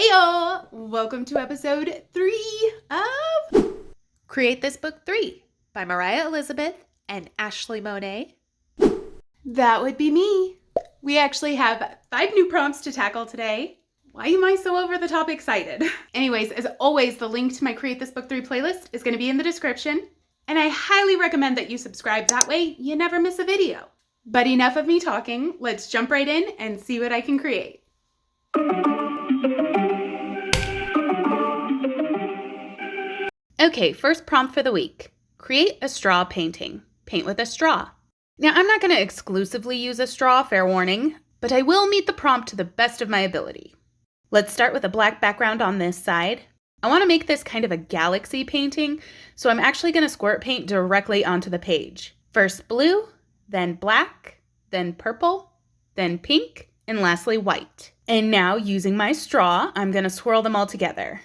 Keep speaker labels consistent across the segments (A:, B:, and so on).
A: Ayo! Welcome to episode 3 of
B: Create This Book 3 by Mariah Elizabeth and Ashleigh Monet.
A: That would be me. We actually have 5 new prompts to tackle today. Why am I so over the top excited? Anyways, as always, the link to my Create This Book 3 playlist is going to be in the description, and I highly recommend that you subscribe. That way you never miss a video. But enough of me talking. Let's jump right in and see what I can create.
B: Okay, first prompt for the week. Create a straw painting. Paint with a straw. Now, I'm not going to exclusively use a straw, fair warning, but I will meet the prompt to the best of my ability. Let's start with a black background on this side. I want to make this kind of a galaxy painting, so I'm actually going to squirt paint directly onto the page. First blue, then black, then purple, then pink, and lastly white. And now, using my straw, I'm going to swirl them all together.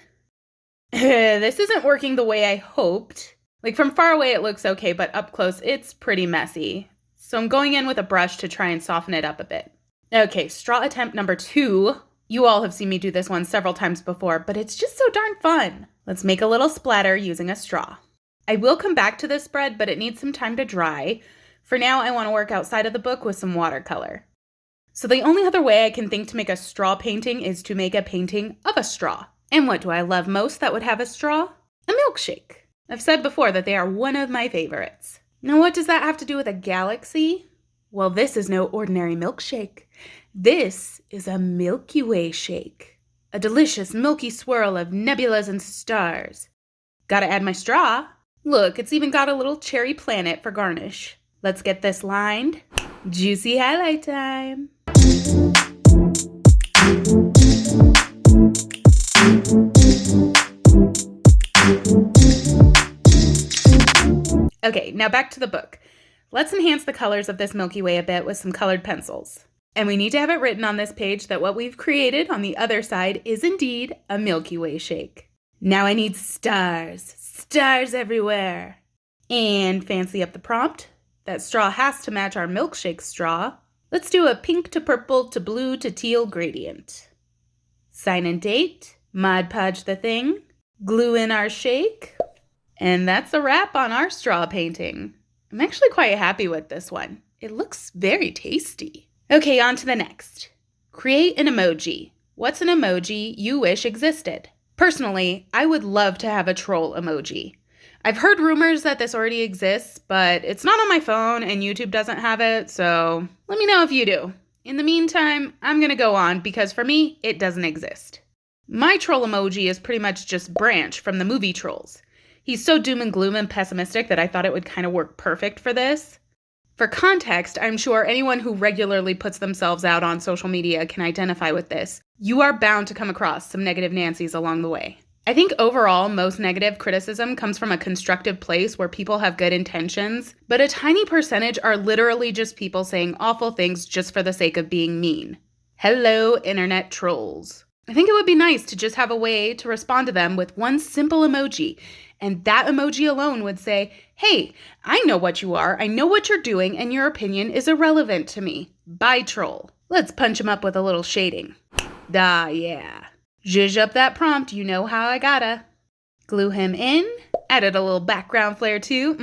B: This isn't working the way I hoped. Like, from far away it looks okay, but up close it's pretty messy. So I'm going in with a brush to try and soften it up a bit. Okay, straw attempt number 2. You all have seen me do this one several times before, but it's just so darn fun. Let's make a little splatter using a straw. I will come back to this spread, but it needs some time to dry. For now, I want to work outside of the book with some watercolor. So the only other way I can think to make a straw painting is to make a painting of a straw. And what do I love most that would have a straw? A milkshake. I've said before that they are one of my favorites. Now, what does that have to do with a galaxy? Well, this is no ordinary milkshake. This is a Milky Way shake. A delicious milky swirl of nebulas and stars. Gotta add my straw. Look, it's even got a little cherry planet for garnish. Let's get this lined. Juicy highlight time. Okay, now back to the book. Let's enhance the colors of this Milky Way a bit with some colored pencils. And we need to have it written on this page that what we've created on the other side is indeed a Milky Way shake. Now I need stars. Stars everywhere. And fancy up the prompt. That straw has to match our milkshake straw. Let's do a pink to purple to blue to teal gradient. Sign and date. Mod Podge the thing. Glue in our shake. And that's a wrap on our straw painting. I'm actually quite happy with this one. It looks very tasty. Okay, on to the next. Create an emoji. What's an emoji you wish existed? Personally, I would love to have a troll emoji. I've heard rumors that this already exists, but it's not on my phone and YouTube doesn't have it, so let me know if you do. In the meantime, I'm gonna go on because for me, it doesn't exist. My troll emoji is pretty much just Branch from the movie Trolls. He's so doom and gloom and pessimistic that I thought it would kind of work perfect for this. For context, I'm sure anyone who regularly puts themselves out on social media can identify with this. You are bound to come across some negative Nancys along the way. I think overall, most negative criticism comes from a constructive place where people have good intentions, but a tiny percentage are literally just people saying awful things just for the sake of being mean. Hello, internet trolls. I think it would be nice to just have a way to respond to them with one simple emoji. And that emoji alone would say, hey, I know what you are, I know what you're doing, and your opinion is irrelevant to me. Bye, troll. Let's punch him up with a little shading. Yeah. Zhuzh up that prompt, you know how I gotta. Glue him in. Added a little background flare too.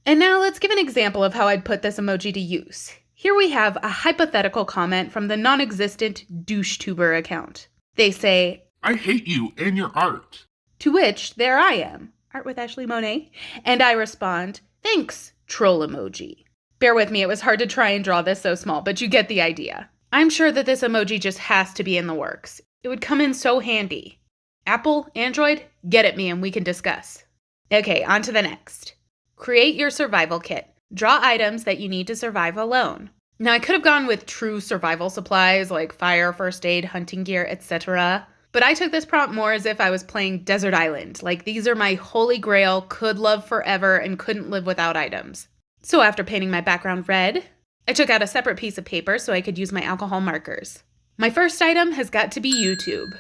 B: And now let's give an example of how I'd put this emoji to use. Here we have a hypothetical comment from the non-existent DoucheTuber account. They say,
C: I hate you and your art.
B: To which, there I am, art with Ashleigh Monet, and I respond, thanks, troll emoji. Bear with me, it was hard to try and draw this so small, but you get the idea. I'm sure that this emoji just has to be in the works. It would come in so handy. Apple, Android, get at me and we can discuss. Okay, on to the next. Create your survival kit. Draw items that you need to survive alone. Now, I could have gone with true survival supplies like fire, first aid, hunting gear, etc., but I took this prompt more as if I was playing Desert Island. Like, these are my holy grail, could love forever, and couldn't live without items. So after painting my background red, I took out a separate piece of paper so I could use my alcohol markers. My first item has got to be YouTube.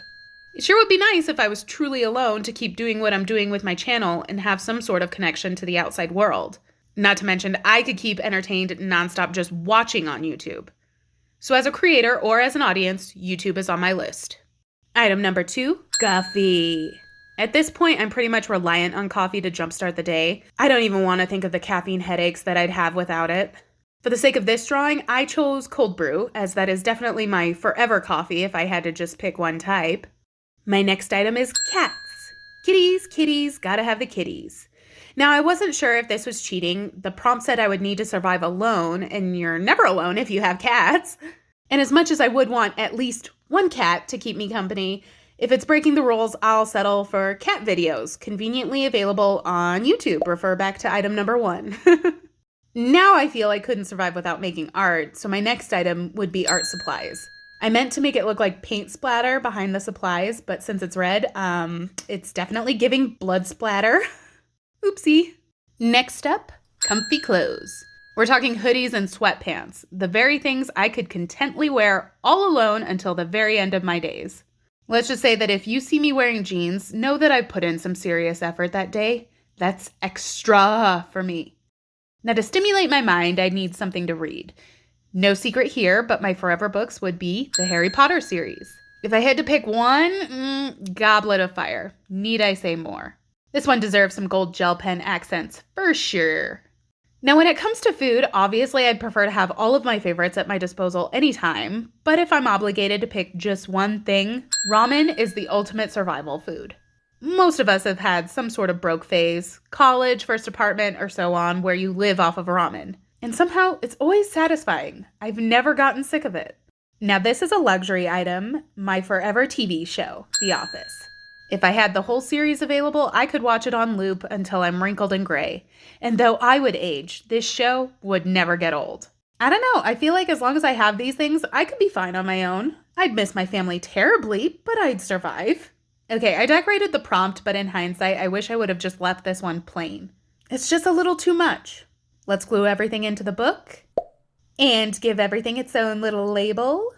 B: It sure would be nice if I was truly alone to keep doing what I'm doing with my channel and have some sort of connection to the outside world. Not to mention, I could keep entertained nonstop just watching on YouTube. So as a creator or as an audience, YouTube is on my list. Item number 2, coffee. At this point, I'm pretty much reliant on coffee to jumpstart the day. I don't even want to think of the caffeine headaches that I'd have without it. For the sake of this drawing, I chose cold brew, as that is definitely my forever coffee if I had to just pick one type. My next item is cats. Kitties, kitties, gotta have the kitties. Now, I wasn't sure if this was cheating. The prompt said I would need to survive alone, and you're never alone if you have cats. And as much as I would want at least one cat to keep me company, if it's breaking the rules, I'll settle for cat videos, conveniently available on YouTube. Refer back to item number 1. Now I feel I couldn't survive without making art, so my next item would be art supplies. I meant to make it look like paint splatter behind the supplies, but since it's red, it's definitely giving blood splatter. Oopsie. Next up, comfy clothes. We're talking hoodies and sweatpants, the very things I could contently wear all alone until the very end of my days. Let's just say that if you see me wearing jeans, know that I've put in some serious effort that day. That's extra for me. Now, to stimulate my mind, I'd need something to read. No secret here, but my forever books would be the Harry Potter series. If I had to pick one, Goblet of Fire. Need I say more? This one deserves some gold gel pen accents, for sure. Now, when it comes to food, obviously I'd prefer to have all of my favorites at my disposal anytime, but if I'm obligated to pick just one thing, ramen is the ultimate survival food. Most of us have had some sort of broke phase, college, first apartment, or so on, where you live off of ramen. And somehow, it's always satisfying. I've never gotten sick of it. Now, this is a luxury item, my forever TV show, The Office. If I had the whole series available, I could watch it on loop until I'm wrinkled and gray. And though I would age, this show would never get old. I don't know, I feel like as long as I have these things, I could be fine on my own. I'd miss my family terribly, but I'd survive. Okay, I decorated the prompt, but in hindsight, I wish I would have just left this one plain. It's just a little too much. Let's glue everything into the book and give everything its own little label.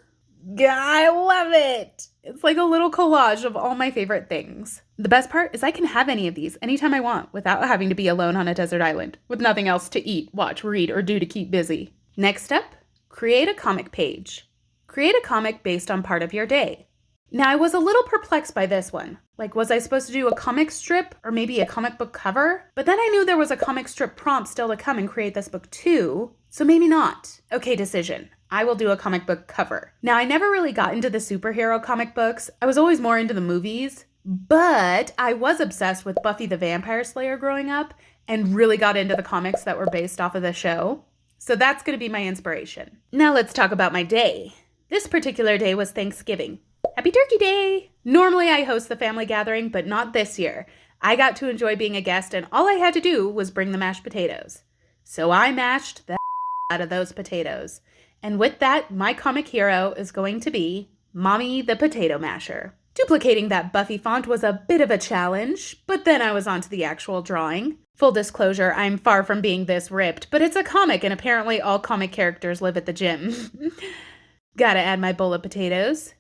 B: I love it! It's like a little collage of all my favorite things. The best part is I can have any of these anytime I want without having to be alone on a desert island with nothing else to eat, watch, read, or do to keep busy. Next up, create a comic page. Create a comic based on part of your day. Now, I was a little perplexed by this one. Like, was I supposed to do a comic strip or maybe a comic book cover? But then I knew there was a comic strip prompt still to come and create this book too, so maybe not. Okay, decision. I will do a comic book cover. Now, I never really got into the superhero comic books. I was always more into the movies, but I was obsessed with Buffy the Vampire Slayer growing up and really got into the comics that were based off of the show. So that's going to be my inspiration. Now let's talk about my day. This particular day was Thanksgiving. Happy Turkey Day! Normally I host the family gathering, but not this year. I got to enjoy being a guest and all I had to do was bring the mashed potatoes. So I mashed the out of those potatoes. And with that, my comic hero is going to be Mommy the Potato Masher. Duplicating that Buffy font was a bit of a challenge, but then I was on to the actual drawing. Full disclosure, I'm far from being this ripped, but it's a comic and apparently all comic characters live at the gym. Gotta add my bowl of potatoes.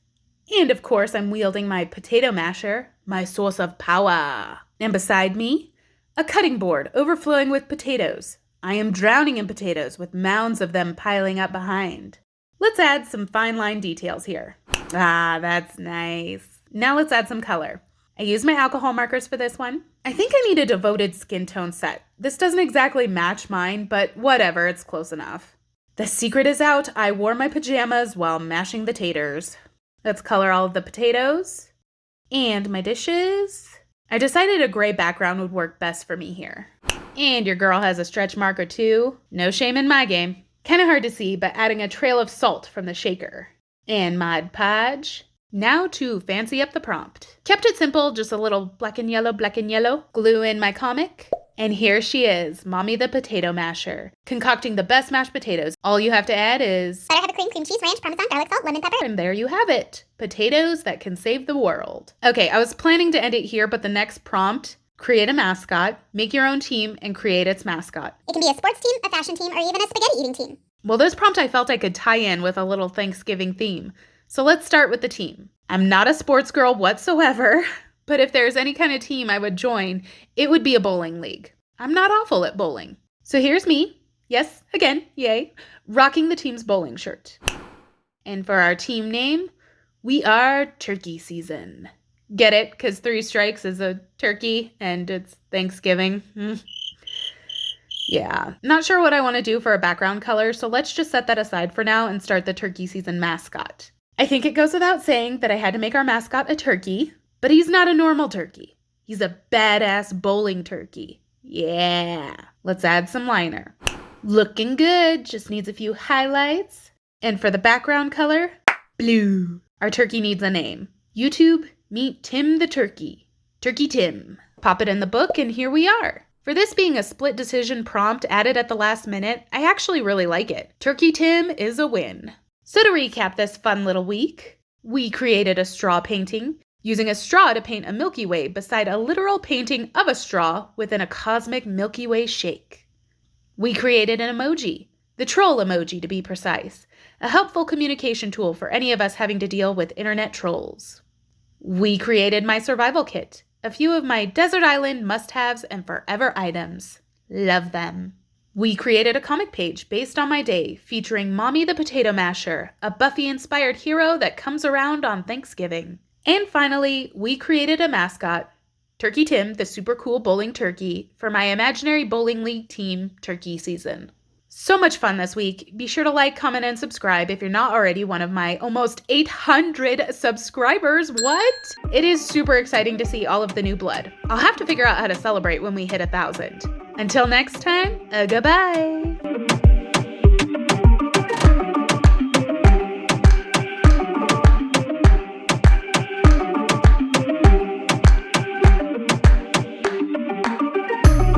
B: And of course, I'm wielding my potato masher, my source of power. And beside me, a cutting board overflowing with potatoes. I am drowning in potatoes with mounds of them piling up behind. Let's add some fine line details here. Ah, that's nice. Now let's add some color. I used my alcohol markers for this one. I think I need a devoted skin tone set. This doesn't exactly match mine, but whatever, it's close enough. The secret is out. I wore my pajamas while mashing the taters. Let's color all of the potatoes and my dishes. I decided a gray background would work best for me here. And your girl has a stretch marker too. No shame in my game. Kind of hard to see, but adding a trail of salt from the shaker. And Mod Podge. Now to fancy up the prompt. Kept it simple, just a little black and yellow. Glue in my comic. And here she is, Mommy the Potato Masher, concocting the best mashed potatoes. All you have to add is
D: butter, heavy cream, cream cheese, ranch, parmesan, garlic salt, lemon pepper.
B: And there you have it. Potatoes that can save the world. Okay, I was planning to end it here, but the next prompt, create a mascot, make your own team, and create its mascot.
D: It can be a sports team, a fashion team, or even a spaghetti eating team.
B: Well, this prompt I felt I could tie in with a little Thanksgiving theme. So let's start with the team. I'm not a sports girl whatsoever, but if there's any kind of team I would join, it would be a bowling league. I'm not awful at bowling. So here's me, yes, again, yay, rocking the team's bowling shirt. And for our team name, We are turkey season. Get it? Because 3 strikes is a turkey and it's Thanksgiving. Yeah, not sure what I want to do for a background color, so let's just set that aside for now and start the turkey season mascot. I think it goes without saying that I had to make our mascot a turkey, but he's not a normal turkey. He's a badass bowling turkey. Yeah, let's add some liner. Looking good, just needs a few highlights. And for the background color, blue. Our turkey needs a name. YouTube, meet Tim the Turkey. Turkey Tim. Pop it in the book and here we are. For this being a split decision prompt added at the last minute, I actually really like it. Turkey Tim is a win. So to recap this fun little week, we created a straw painting, using a straw to paint a Milky Way beside a literal painting of a straw within a cosmic Milky Way shake. We created an emoji, the troll emoji to be precise, a helpful communication tool for any of us having to deal with internet trolls. We created my survival kit, a few of my desert island must-haves and forever items. Love them. We created a comic page based on my day featuring Mommy the Potato Masher, a Buffy-inspired hero that comes around on Thanksgiving. And finally, we created a mascot, Turkey Tim, the super cool bowling turkey, for my imaginary bowling league team turkey season. So much fun this week. Be sure to like, comment, and subscribe if you're not already one of my almost 800 subscribers. What? It is super exciting to see all of the new blood. I'll have to figure out how to celebrate when we hit 1,000. Until next time, goodbye.